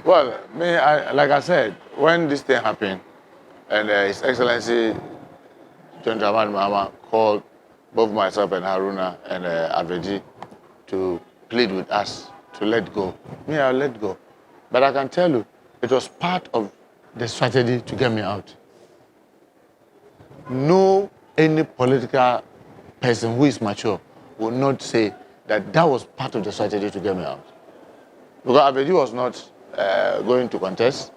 Well, like I said, when this thing happened, and His Excellency John Dramani Mahama called both myself and Haruna and Aveji to plead with us to let go. I'll let go. But I can tell you, it was part of the strategy to get me out. No any political person who is mature will not say that that was part of the strategy to get me out. Because Aveji was not going to contest.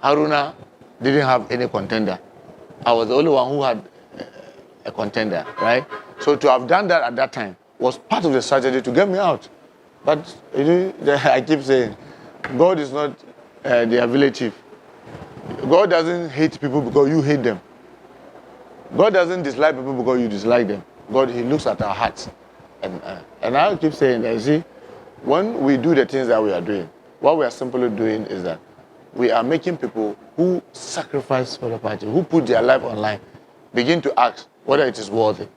Haruna didn't have any contender. I was the only one who had a contender, right? So to have done that at that time was part of the strategy to get me out. But I keep saying, God is not their village chief. God doesn't hate people because you hate them. God doesn't dislike people because you dislike them. God, He looks at our hearts. And I keep saying that, you see, when we do the things that we are doing, what we are simply doing is that we are making people who sacrifice for the party, who put their life online, begin to ask whether it is worth it.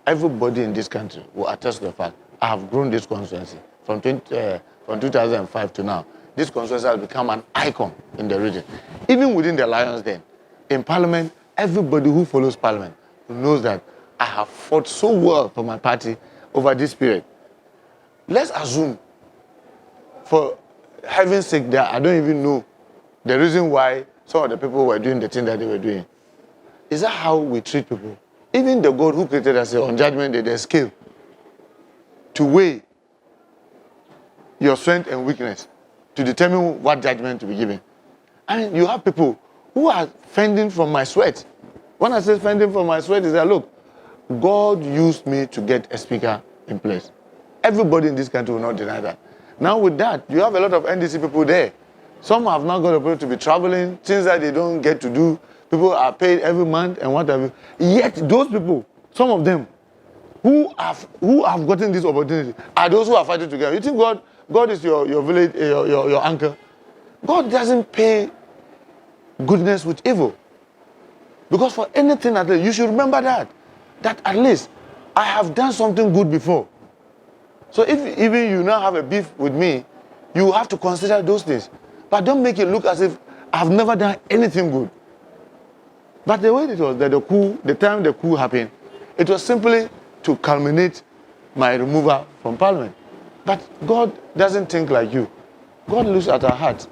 Everybody in this country will attest to the fact I have grown this constituency from 2005 to now. This constituency has become an icon in the region. Even within the Lions Den, in Parliament, everybody who follows Parliament knows that I have fought so well for my party over this period. Let's assume, for heaven's sake, that I don't even know the reason why some of the people were doing the thing that they were doing. Is that how we treat people? Even the God who created us on Judgment Day, there's scale to weigh your strength and weakness to determine what judgment to be given. And you have people who are fending from my sweat. When I say fending from my sweat, is that, look, God used me to get a speaker in place. Everybody in this country will not deny that. Now with that, you have a lot of NDC people there. Some have not got a problem to be traveling, things that they don't get to do. People are paid every month and whatever. Yet those people, some of them, who have gotten this opportunity are those who are fighting together. You think God is your village, your anchor? God doesn't pay goodness with evil. Because for anything at least, you should remember that at least I have done something good before. So if even you now have a beef with me, you have to consider those things. But don't make it look as if I've never done anything good. But the way it was, that the time the coup happened, it was simply to culminate my removal from Parliament. But God doesn't think like you. God looks at our hearts.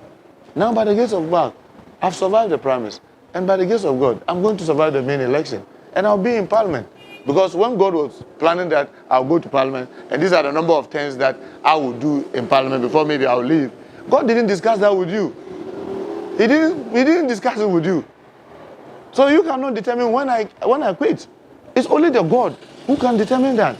Now, by the grace of God, I've survived the promise. And by the grace of God, I'm going to survive the main election. And I'll be in Parliament. Because when God was planning that I'll go to Parliament, and these are the number of things that I will do in Parliament before maybe I'll leave, God didn't discuss that with you. He didn't discuss it with you. So you cannot determine when I quit. It's only the God who can determine that.